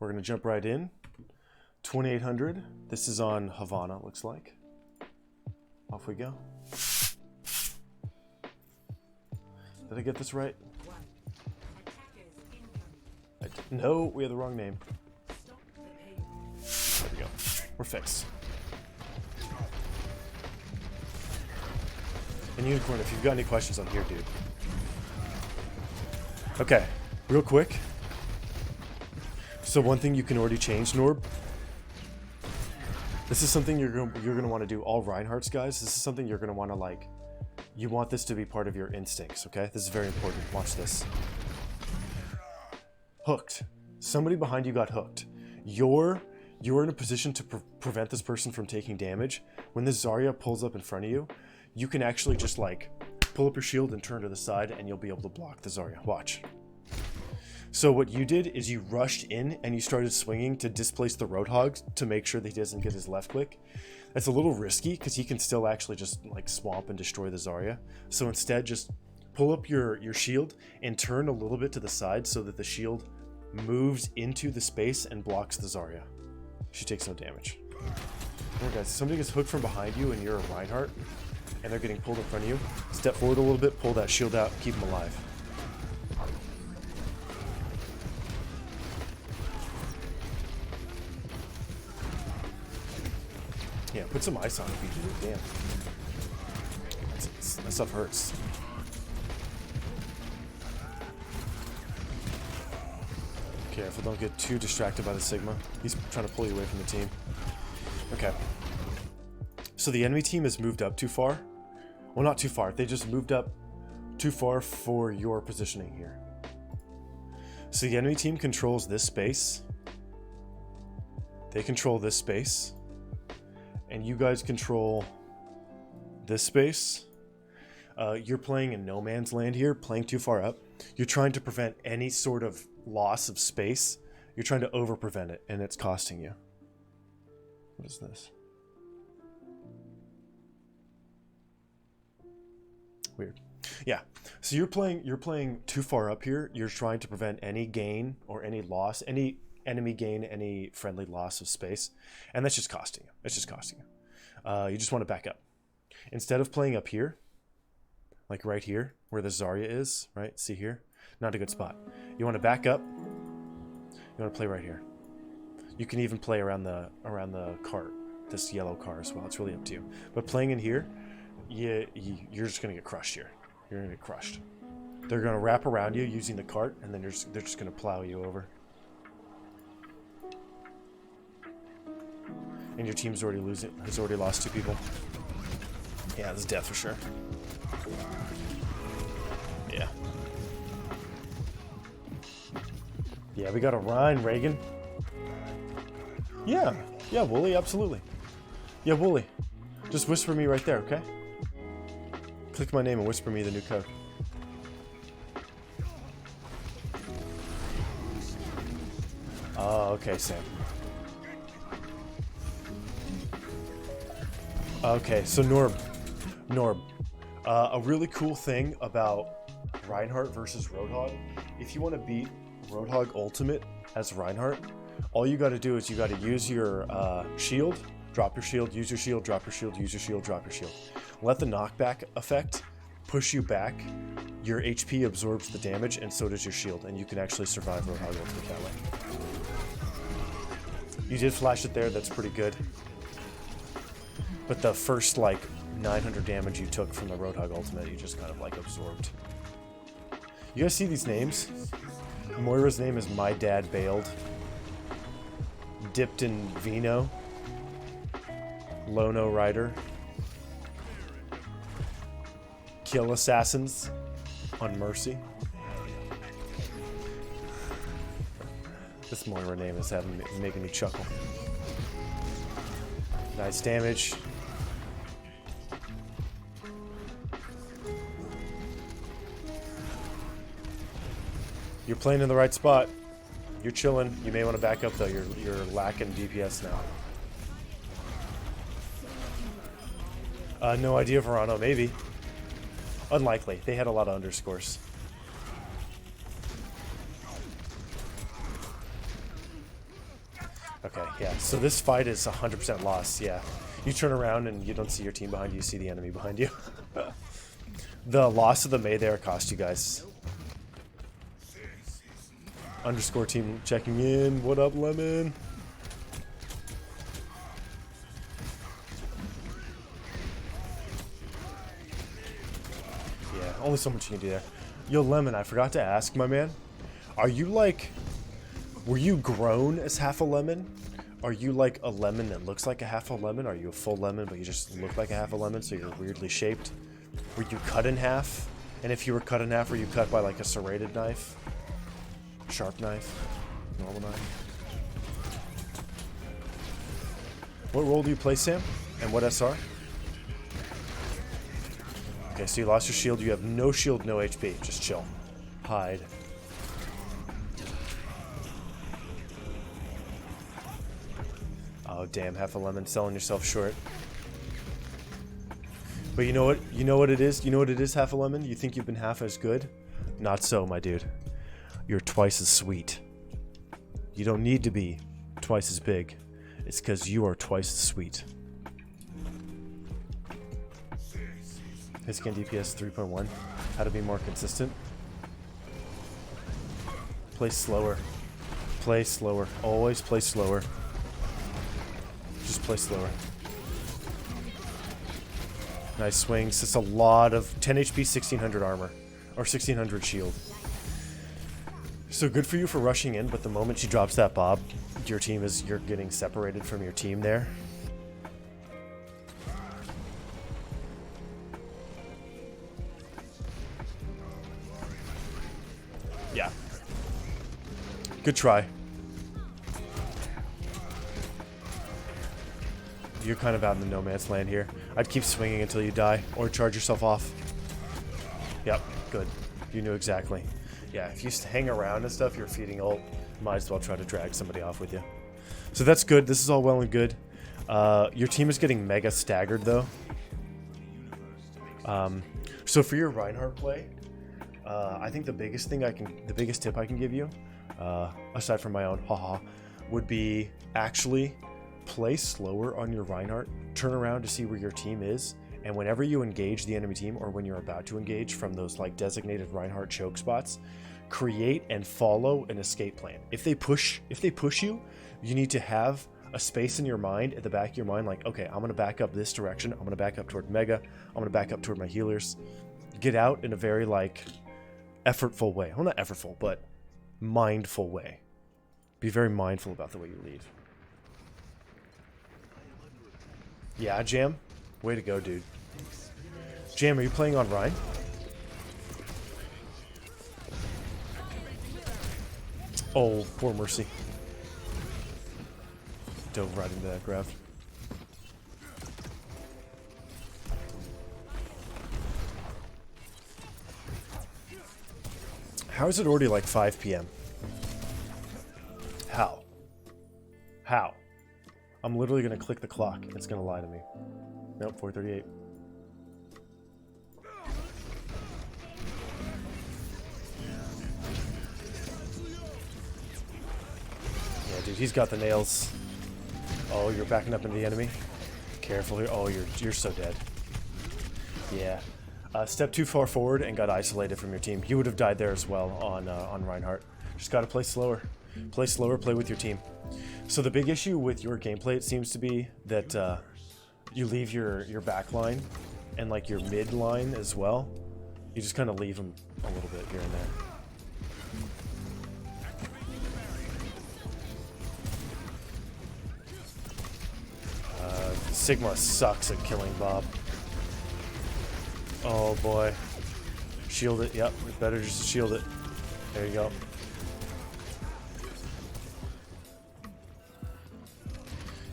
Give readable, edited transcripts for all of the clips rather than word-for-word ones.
We're going to jump right in. 2800. This is on Havana, looks like. Off we go. Did I get this right? No, we have the wrong name. There we go. We're fixed. And Unicorn, if you've got any questions, I'm here, dude. Okay, real quick. So one thing you can already change, Norb. This is something you're gonna want to do. All Reinhardts, guys. This is something you're gonna want to like. You want this to be part of your instincts, okay? This is very important. Watch this. Hooked. Somebody behind you got hooked. You're in a position to prevent this person from taking damage. When this Zarya pulls up in front of you, you can actually just like pull up your shield and turn to the side, and you'll be able to block the Zarya. Watch. So what you did is you rushed in and you started swinging to displace the Roadhog to make sure that he doesn't get his left click. That's a little risky because he can still actually just like swamp and destroy the Zarya. So instead, just pull up your shield and turn a little bit to the side so that the shield moves into the space and blocks the Zarya. She takes no damage. Alright guys, somebody gets hooked from behind you and you're a Reinhardt and they're getting pulled in front of you. Step forward a little bit, pull that shield out, keep them alive. Yeah, put some ice on if you do. Damn. That stuff hurts. Careful, don't get too distracted by the Sigma. He's trying to pull you away from the team. Okay. So the enemy team has moved up too far. Well, not too far. They just moved up too far for your positioning here. So the enemy team controls this space. They control this space. And you guys control this space. You're playing in no man's land here, playing too far up. You're trying to prevent any sort of loss of space. You're trying to over-prevent it, and it's costing you. What is this? Weird. Yeah. So you're playing too far up here. You're trying to prevent any gain or any loss, any enemy gain, any friendly loss of space, and that's just costing you. It's just costing you. You just want to back up. Instead of playing up here, like right here, where the Zarya is, right? See here? Not a good spot. You want to back up. You want to play right here. You can even play around the cart, this yellow car as well. It's really up to you. But playing in here, you're just going to get crushed here. You're going to get crushed. They're going to wrap around you using the cart, and then they're just going to plow you over. And your team's already has already lost 2 people. Yeah, this is death for sure. Yeah. Yeah, we got a Rein, Reagan. Yeah, Wooly, absolutely. Yeah, Wooly. Just whisper me right there, okay? Click my name and whisper me the new code. Oh, okay, Sam. Okay, so Norb. A really cool thing about Reinhardt versus Roadhog, if you want to beat Roadhog Ultimate as Reinhardt, all you got to do is you got to use your shield, drop your shield, use your shield, drop your shield, use your shield, drop your shield. Let the knockback effect push you back. Your HP absorbs the damage, and so does your shield, and you can actually survive Roadhog Ultimate that way. You did flash it there, that's pretty good. But the first, like, 900 damage you took from the Roadhog Ultimate, you just kind of, like, absorbed. You guys see these names? Moira's name is My Dad Bailed. Dipped in Vino. Lono Rider. Kill Assassins on Mercy. This Moira name is making me chuckle. Nice damage. You're playing in the right spot. You're chilling. You may want to back up though. You're lacking DPS now. No idea, Verano. Maybe. Unlikely. They had a lot of underscores. Okay, yeah. So this fight is 100% loss, yeah. You turn around and you don't see your team behind you, you see the enemy behind you. The loss of the May there cost you guys. Underscore team checking in. What up, Lemon? Yeah, only so much you can do there. Yo, Lemon, I forgot to ask, my man. Are you like... Were you grown as half a lemon? Are you like a lemon that looks like a half a lemon? Are you a full lemon, but you just look like a half a lemon, so you're weirdly shaped? Were you cut in half? And if you were cut in half, were you cut by like a serrated knife? Sharp knife? Normal knife? What role do you play, Sam? And what SR? Okay, so you lost your shield. You have no shield, no HP. Just chill. Hide. Oh, damn. Half a lemon. Selling yourself short. But you know what? You know what it is? You know what it is, half a lemon? You think you've been half as good? Not so, my dude. You're twice as sweet. You don't need to be twice as big. It's because you are twice as sweet. His scan DPS 3.1. How to be more consistent. Play slower. Play slower. Always play slower. Just play slower. Nice swings. It's a lot of 10 HP, 1600 armor. Or 1600 shield. So good for you for rushing in, but the moment she drops that bob, your team is... You're getting separated from your team there. Yeah. Good try. You're kind of out in the no man's land here. I'd keep swinging until you die, or charge yourself off. Yep, good. You knew exactly. Yeah, if you hang around and stuff, you're feeding ult. Might as well try to drag somebody off with you. So that's good. This is all well and good. Your team is getting mega staggered, though. So for your Reinhardt play, I think the biggest tip I can give you, aside from my own, haha, would be actually play slower on your Reinhardt. Turn around to see where your team is, and whenever you engage the enemy team, or when you're about to engage from those like designated Reinhardt choke spots, create and follow an escape plan. If they push you, you need to have a space in your mind, at the back of your mind, like, okay, I'm gonna back up this direction. I'm gonna back up toward Mega. I'm gonna back up toward my healers. Get out in a very like effortful way. Well, not effortful, but mindful way. Be very mindful about the way you leave. Yeah, Jam. Way to go, dude. Jam, are you playing on Rein? Oh, poor Mercy. Dove right into that grab. How is it already like 5 p.m.? How? How? I'm literally going to click the clock. It's going to lie to me. Nope, 4:38. Yeah, dude, he's got the nails. Oh, you're backing up into the enemy. Careful here. Oh, you're so dead. Yeah. Step too far forward and got isolated from your team. You would have died there as well on Reinhardt. Just got to play slower. Play slower, play with your team. So the big issue with your gameplay, it seems to be that you leave your back line and like your mid line as well. You just kind of leave them a little bit here and there. Sigma sucks at killing Bob. Oh boy. Shield it. Yep, better just to shield it. There you go.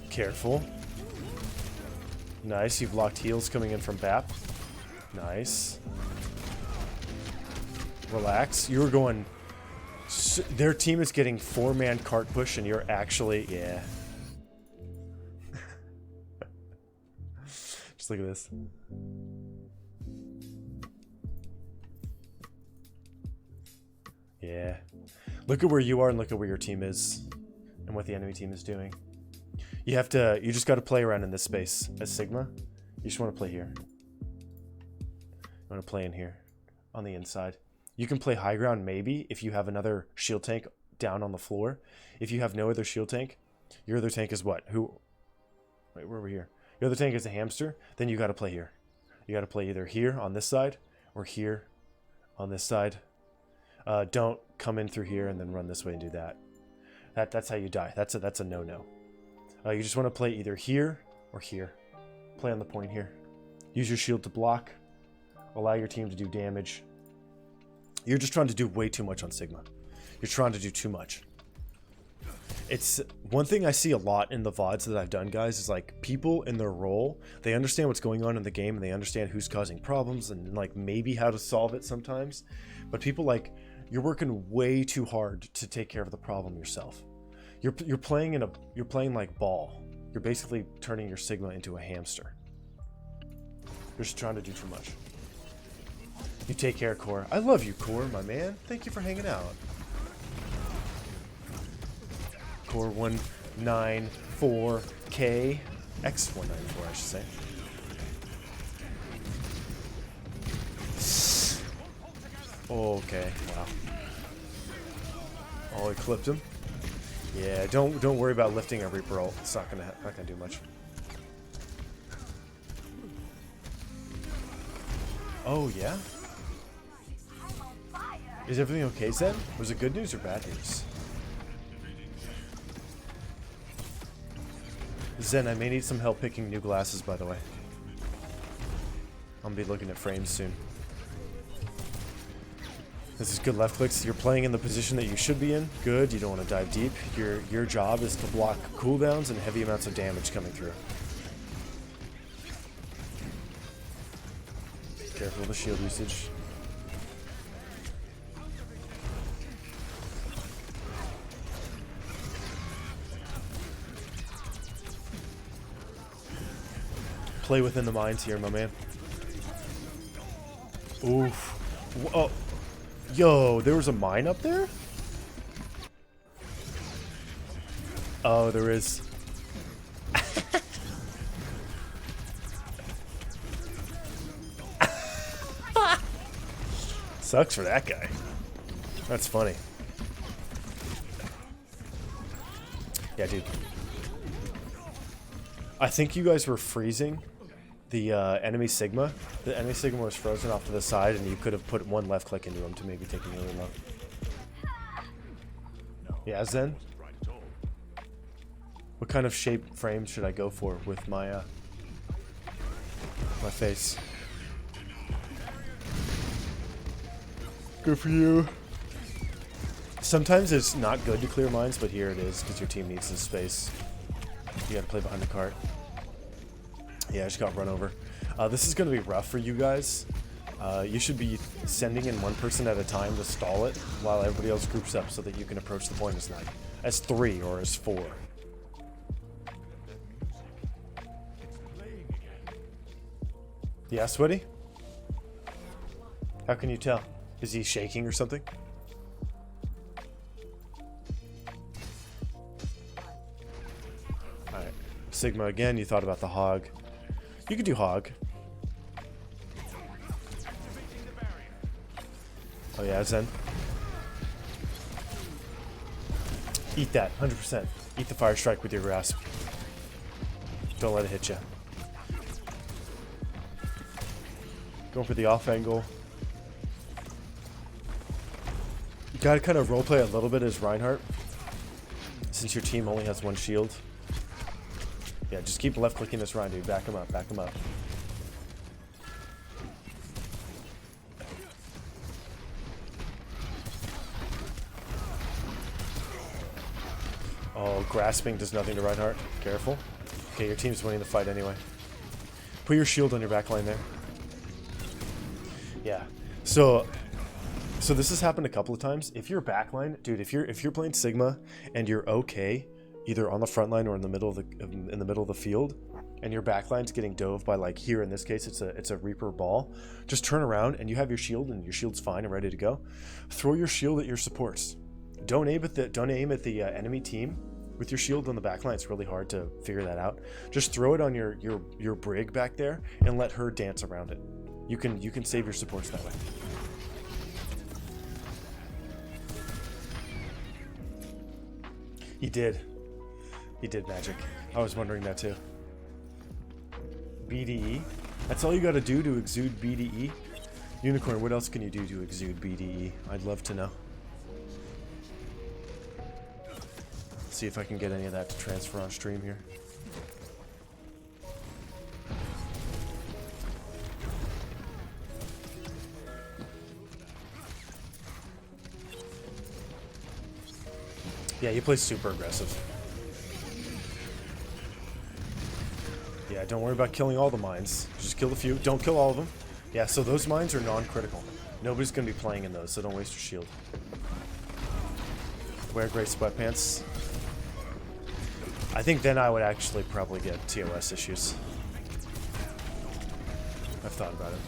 Careful. Nice, you've locked heals coming in from BAP. Nice. Relax. You were going... Their team is getting 4-man cart push and you're actually... Yeah. Just look at this. Yeah. Look at where you are and look at where your team is. and what the enemy team is doing. You just got to play around in this space as Sigma. You just want to play here. You want to play in here on the inside. You can play high ground maybe if you have another shield tank down on the floor. If you have no other shield tank, your other tank is what? Wait, where are we here? Your other tank is a hamster, then you got to play here. You got to play either here on this side or here on this side. Don't come in through here and then run this way and do that. That's how you die. That's a no-no. You just want to play either here or here. Play on the point here. Use your shield to block. Allow your team to do damage. You're just trying to do way too much on Sigma. You're trying to do too much. It's one thing I see a lot in the VODs that I've done, guys, is like people in their role, they understand what's going on in the game and they understand who's causing problems and like maybe how to solve it sometimes. But people like, you're working way too hard to take care of the problem yourself. You're playing like ball. You're basically turning your Sigma into a hamster. You're just trying to do too much. You take care, Core. I love you, Core, my man. Thank you for hanging out. Core 194K. X194, I should say. Okay, wow. Oh, he clipped him. Yeah, don't worry about lifting a Reaper ult. It's not gonna do much. Oh yeah? Is everything okay, Zen? Was it good news or bad news? Zen, I may need some help picking new glasses, by the way. I'm gonna be looking at frames soon. This is good left clicks. You're playing in the position that you should be in. Good. You don't want to dive deep. Your job is to block cooldowns and heavy amounts of damage coming through. Careful of the shield usage. Play within the mines here, my man. Oof. Oh. Yo, there was a mine up there? Oh, there is. Sucks for that guy. That's funny. Yeah, dude. I think you guys were freezing the enemy Sigma. The enemy Sigma was frozen off to the side, and you could have put one left click into him to maybe take him really low. Yeah, Zen? What kind of shape frame should I go for with my my face? Good for you. Sometimes it's not good to clear mines, but here it is because your team needs this space. You gotta play behind the cart. Yeah, I just got run over. This is going to be rough for you guys. You should be sending in one person at a time to stall it while everybody else groups up so that you can approach the point as 3 or as 4. Yeah, Sweaty? How can you tell? Is he shaking or something? Alright. Sigma again, you thought about the hog. You could do hog. Oh yeah, Zen. Eat that, 100%. Eat the fire strike with your grasp. Don't let it hit you. Going for the off angle. You gotta kind of roleplay a little bit as Reinhardt, since your team only has one shield. Yeah, just keep left clicking this Rein, dude. Back him up, back him up. Oh, grasping does nothing to Reinhardt. Careful. Okay, your team's winning the fight anyway. Put your shield on your backline there. Yeah. So this has happened a couple of times. If you're backline, dude, if you're playing Sigma and you're okay, either on the front line or in the middle of the field, and your backline's getting dove by, like here in this case, it's a Reaper ball, just turn around and you have your shield and your shield's fine and ready to go. Throw your shield at your supports. Don't aim at the enemy team With your shield on the backline, it's really hard to figure that out. Just throw it on your brig back there and let her dance around it. You can save your supports that way. He did. He did magic. I was wondering that too. BDE. That's all you got to do to exude BDE. Unicorn, what else can you do to exude BDE? I'd love to know. See if I can get any of that to transfer on stream here. Yeah, he plays super aggressive. Yeah, don't worry about killing all the mines. Just kill a few. Don't kill all of them. Yeah, so those mines are non-critical. Nobody's going to be playing in those, so don't waste your shield. Wear gray sweatpants. I think then I would actually probably get TOS issues. I've thought about it.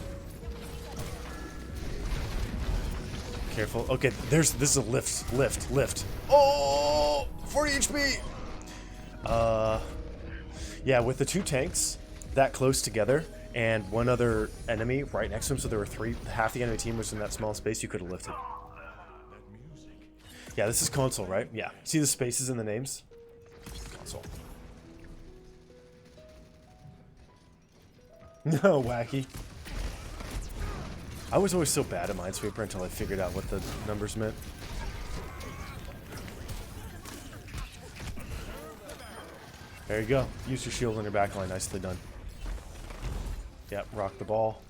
Careful. Okay, this is a lift. Oh! 40 HP! Yeah, with the two tanks that close together and one other enemy right next to him, so there were three, half the enemy team was in that small space, you could have lifted. Yeah, this is console, right? Yeah. See the spaces in the names? Console. No, wacky. I was always so bad at Minesweeper until I figured out what the numbers meant. There you go. Use your shield on your backline. Nicely done. Yep, rock the ball.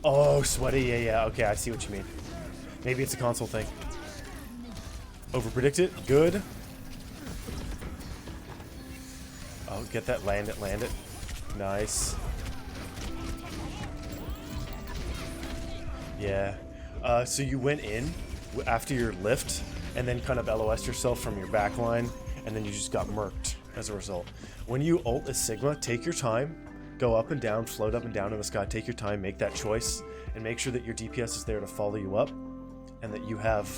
Oh, sweaty. Yeah. Okay, I see what you mean. Maybe it's a console thing. Overpredict it. Good. Oh, get that. Land it. Nice. Yeah. So you went in after your lift and then kind of LOS'd yourself from your back line, and then you just got murked as a result. When you ult as Sigma, take your time, go up and down, float up and down in the sky, take your time, make that choice, and make sure that your DPS is there to follow you up, and that you have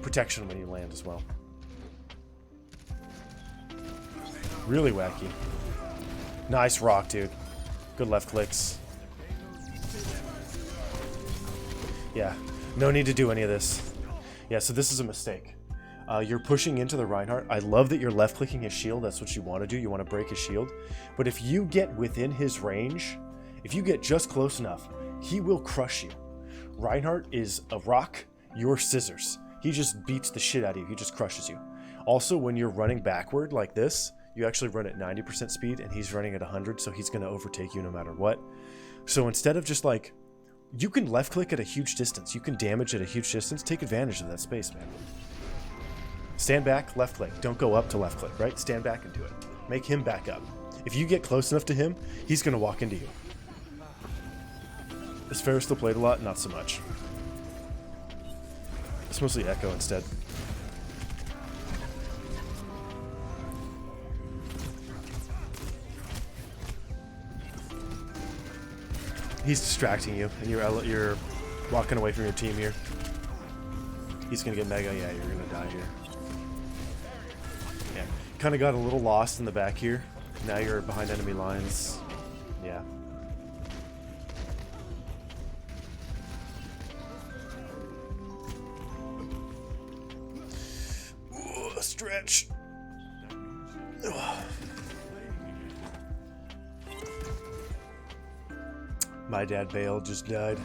protection when you land as well. Really wacky. Nice rock, dude. Good left clicks. Yeah, no need to do any of this. Yeah, so this is a mistake. You're pushing into the Reinhardt. I love that you're left-clicking his shield. That's what you want to do. You want to break his shield. But if you get within his range, if you get just close enough, he will crush you. Reinhardt is a rock. You're scissors. He just beats the shit out of you. He just crushes you. Also, when you're running backward like this, you actually run at 90% speed, and he's running at 100, so he's going to overtake you no matter what. So instead of just like... You can left-click at a huge distance. You can damage at a huge distance. Take advantage of that space, man. Stand back, left-click. Don't go up to left-click, right? Stand back and do it. Make him back up. If you get close enough to him, he's going to walk into you. Is Ferris still played a lot? Not so much. It's mostly Echo instead. He's distracting you, and you're walking away from your team here. He's gonna get mega. Yeah, you're gonna die here. Yeah, kind of got a little lost in the back here. Now you're behind enemy lines. Yeah. Ooh, stretch. My dad Bale just died.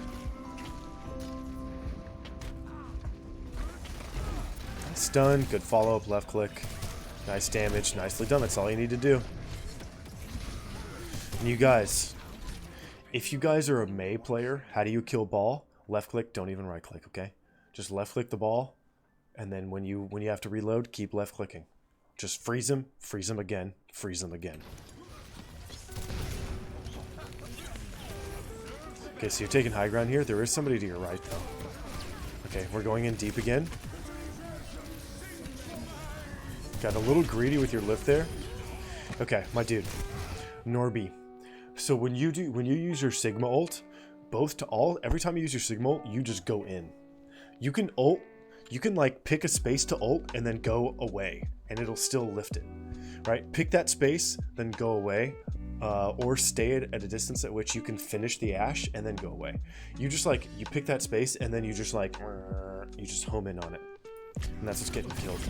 Stun, good follow-up, left click. Nice damage, nicely done. That's all you need to do. And you guys, if you guys are a Mei player, how do you kill ball? Left click, don't even right click, okay? Just left click the ball, and then when you have to reload, keep left clicking. Just freeze him again, freeze him again. Okay, so you're taking high ground here. There is somebody to your right, though. Okay, we're going in deep again. Got a little greedy with your lift there. Okay, my dude. Norby. So when you use your Sigma ult, every time you use your Sigma ult, you just go in. You can ult, you can like pick a space to ult and then go away, and it'll still lift it, right? Pick that space, then go away, or stay at a distance at which you can finish the Ashe and then go away. You just like, you pick that space and then you just like, you just home in on it, and that's what's getting killed.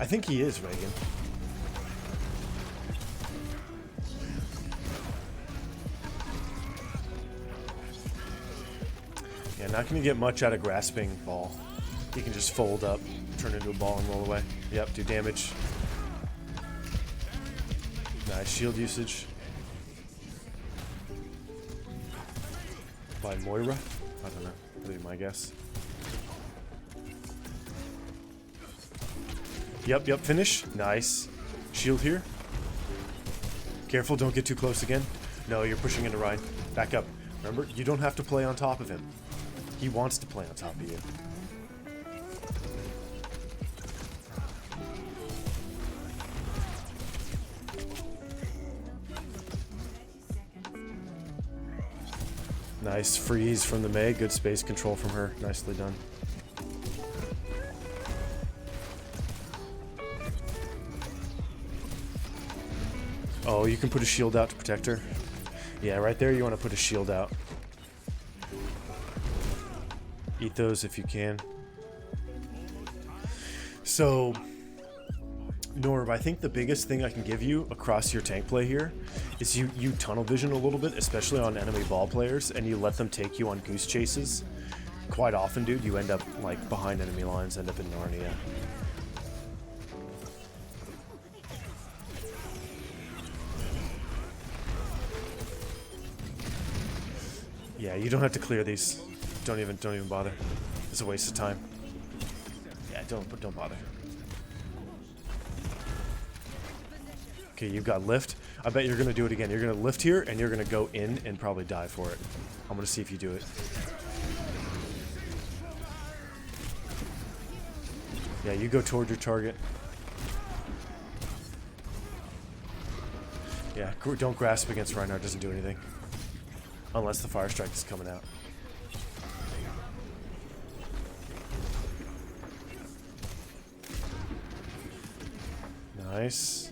I think he is, Reagan. Yeah, not going to get much out of grasping ball. He can just fold up, turn into a ball, and roll away. Yep, do damage. Nice shield usage. By Moira? I don't know. That'd be my guess. Yep, finish. Nice. Shield here. Careful, don't get too close again. No, you're pushing into Rein. Back up. Remember, you don't have to play on top of him. He wants to play on top of you. Nice freeze from the Mei. Good space control from her. Nicely done. Oh, you can put a shield out to protect her. Yeah, right there you want to put a shield out. Eat those if you can. So, Norv, I think the biggest thing I can give you across your tank play here is you tunnel vision a little bit, especially on enemy ball players, and you let them take you on goose chases. Quite often, dude, you end up like behind enemy lines, end up in Narnia. Yeah, you don't have to clear these. Don't even bother. It's a waste of time. Yeah, don't bother. Okay, you've got lift. I bet you're gonna do it again. You're gonna lift here and you're gonna go in and probably die for it. I'm gonna see if you do it. Yeah, you go toward your target. Yeah, don't grasp against Reinhardt. Doesn't do anything. Unless the fire strike is coming out. Nice.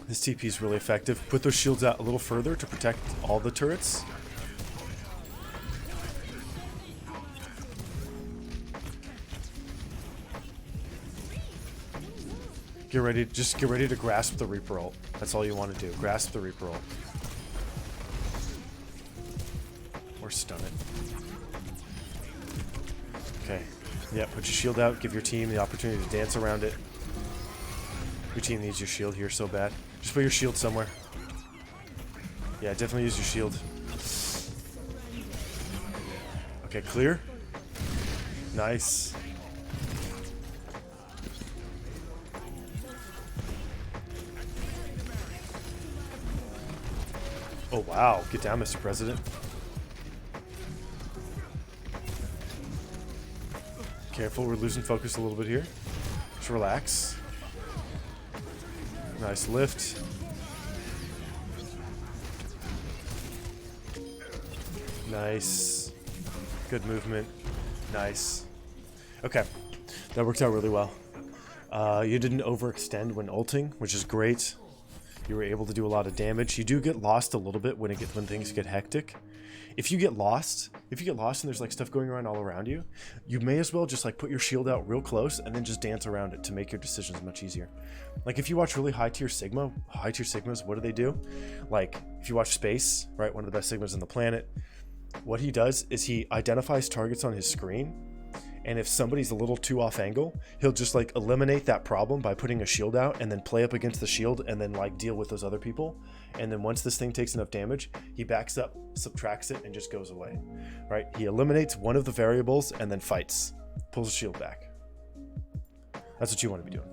This TP is really effective. Put those shields out a little further to protect all the turrets. Just get ready to grasp the Reaper ult. That's all you want to do. Grasp the Reaper ult. Or stun it. Okay. Yeah, put your shield out. Give your team the opportunity to dance around it. Your team needs your shield here so bad. Just put your shield somewhere. Yeah, definitely use your shield. Okay, clear. Nice. Oh, wow. Get down, Mr. President. Careful, we're losing focus a little bit here. Just relax. Nice lift. Nice. Good movement. Nice. Okay. That worked out really well. You didn't overextend when ulting, which is great. You were able to do a lot of damage. You do get lost a little bit when things get hectic. If you get lost and there's like stuff going on all around you, you may as well just like put your shield out real close and then just dance around it to make your decisions much easier. Like if you watch really high tier Sigmas, what do? Like if you watch Space, right, one of the best Sigmas on the planet, what he does is he identifies targets on his screen, and if somebody's a little too off angle, he'll just like eliminate that problem by putting a shield out and then play up against the shield and then like deal with those other people. And then once this thing takes enough damage, he backs up, subtracts it, and just goes away, right? He eliminates one of the variables and then fights, pulls the shield back. That's what you want to be doing.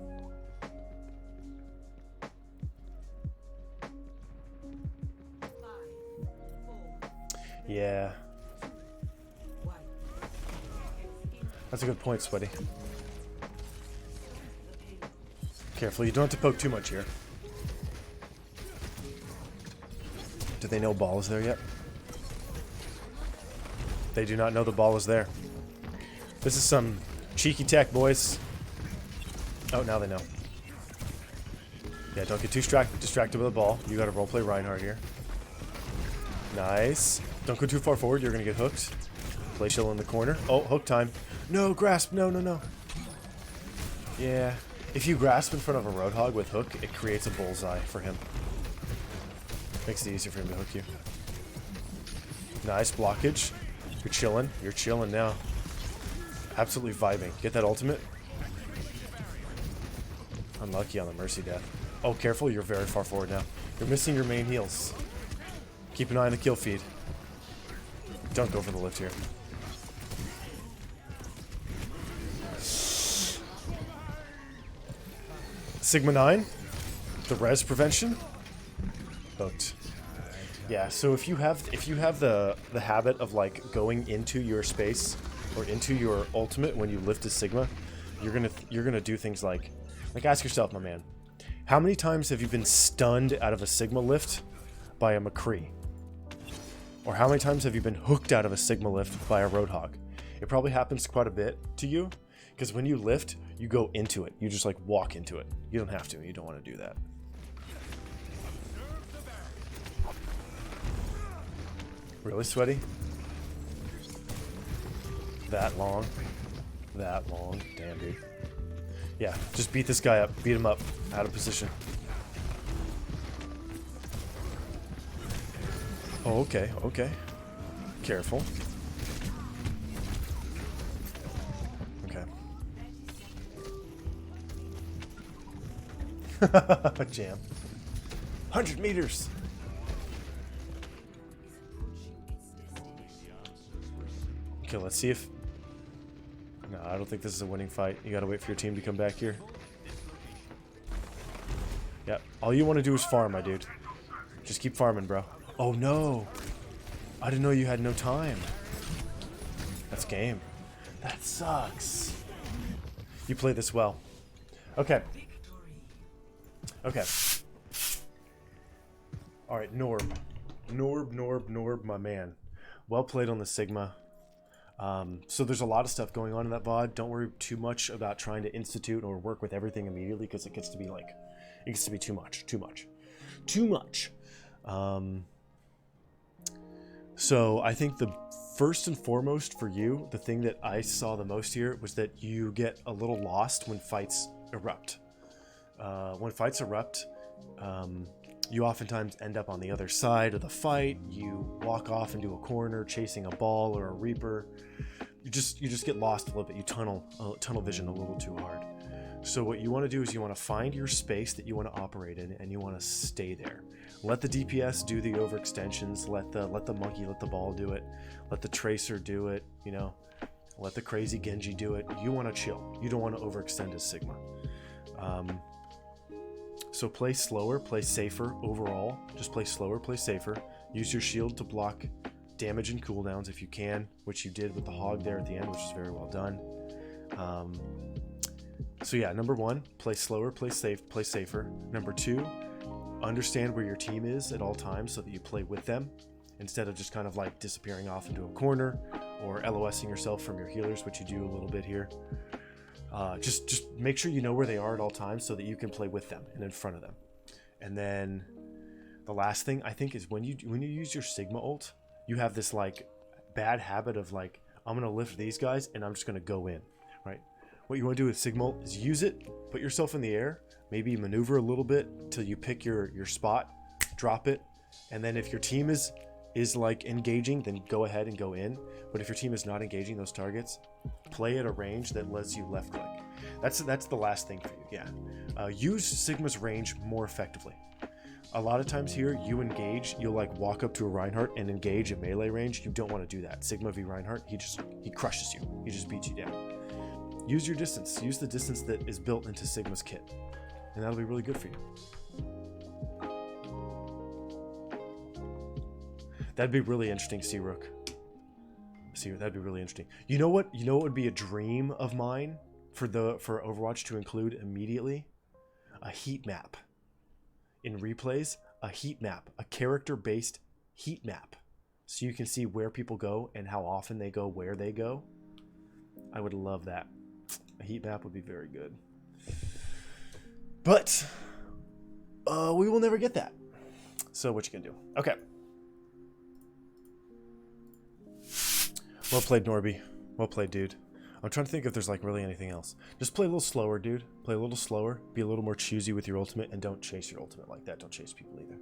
Yeah. That's a good point, Sweaty. Careful, you don't have to poke too much here. Do they know ball is there yet? They do not know the ball is there. This is some cheeky tech, boys. Oh, now they know. Yeah, don't get too distracted with the ball. You got to roleplay Reinhardt here. Nice. Don't go too far forward. You're going to get hooked. Play chill in the corner. Oh, hook time. No, grasp. No, no, no. Yeah. If you grasp in front of a Roadhog with hook, it creates a bullseye for him. Makes it easier for him to hook you. Nice blockage. You're chilling. You're chilling now. Absolutely vibing. Get that ultimate. Unlucky on the Mercy death. Oh, careful. You're very far forward now. You're missing your main heals. Keep an eye on the kill feed. Don't go for the lift here. Sigma 9. The res prevention. Hooked. Yeah, so if you have the habit of like going into your space or into your ultimate when you lift a Sigma, you're gonna do things like ask yourself, my man, how many times have you been stunned out of a Sigma lift by a McCree? Or how many times have you been hooked out of a Sigma lift by a Roadhog? It probably happens quite a bit to you, because when you lift, you go into it. You just like walk into it. You don't have to. You don't want to do that. Really, Sweaty? That long? That long? Damn, dude. Yeah, just beat this guy up. Beat him up. Out of position. Oh, okay, okay. Careful. Okay. Jam. 100 meters! Okay, let's see if... No, I don't think this is a winning fight. You gotta wait for your team to come back here. Yeah, all you want to do is farm, my dude. Just keep farming, bro. Oh, no! I didn't know you had no time. That's game. That sucks. You play this well. Okay. Okay. Alright, Norb. Norb, my man. Well played on the Sigma. So there's a lot of stuff going on in that VOD. Don't worry too much about trying to institute or work with everything immediately, because it gets to be like, it gets to be too much. So I think the first and foremost for you, the thing that I saw the most here was that you get a little lost when fights erupt. You oftentimes end up on the other side of the fight. You walk off into a corner chasing a ball or a Reaper. You just get lost a little bit. You tunnel vision a little too hard. So what you want to do is you want to find your space that you want to operate in, and you want to stay there. Let the DPS do the overextensions. Let the monkey, let the ball do it. Let the tracer do it. You know, let the crazy Genji do it. You want to chill. You don't want to overextend as Sigma. So play slower, play safer overall. Just play slower, play safer. Use your shield to block damage and cooldowns if you can, which you did with the hog there at the end, which is very well done. So yeah, number one, play slower, play safer. Number two, understand where your team is at all times so that you play with them instead of just kind of like disappearing off into a corner or LOSing yourself from your healers, which you do a little bit here. Just make sure you know where they are at all times so that you can play with them and in front of them. And then the last thing I think is when you use your Sigma ult, you have this like bad habit of like, I'm gonna lift these guys and I'm just gonna go in, right? What you want to do with Sigma ult is use it, put yourself in the air, maybe maneuver a little bit till you pick your spot, drop it, and then if your team is like engaging, then go ahead and go in. But if your team is not engaging those targets, play at a range that lets you left click. That's the last thing for you. Yeah, use Sigma's range more effectively. A lot of times here, you engage, you'll like walk up to a Reinhardt and engage at melee range. You don't want to do that. Sigma v Reinhardt, he crushes you. He just beats you down. Use your distance. Use the distance that is built into Sigma's kit, and that'll be really good for you. That'd be really interesting to see, Rook. See, that'd be really interesting. You know what? You know what would be a dream of mine for Overwatch to include immediately? A heat map. In replays, a heat map, a character-based heat map, so you can see where people go and how often they go, where they go. I would love that. A heat map would be very good. But we will never get that. So what you gonna do? Okay. Well played, Norby. Well played, dude. I'm trying to think if there's like really anything else. Just play a little slower, dude. Play a little slower. Be a little more choosy with your ultimate, and don't chase your ultimate like that. Don't chase people either.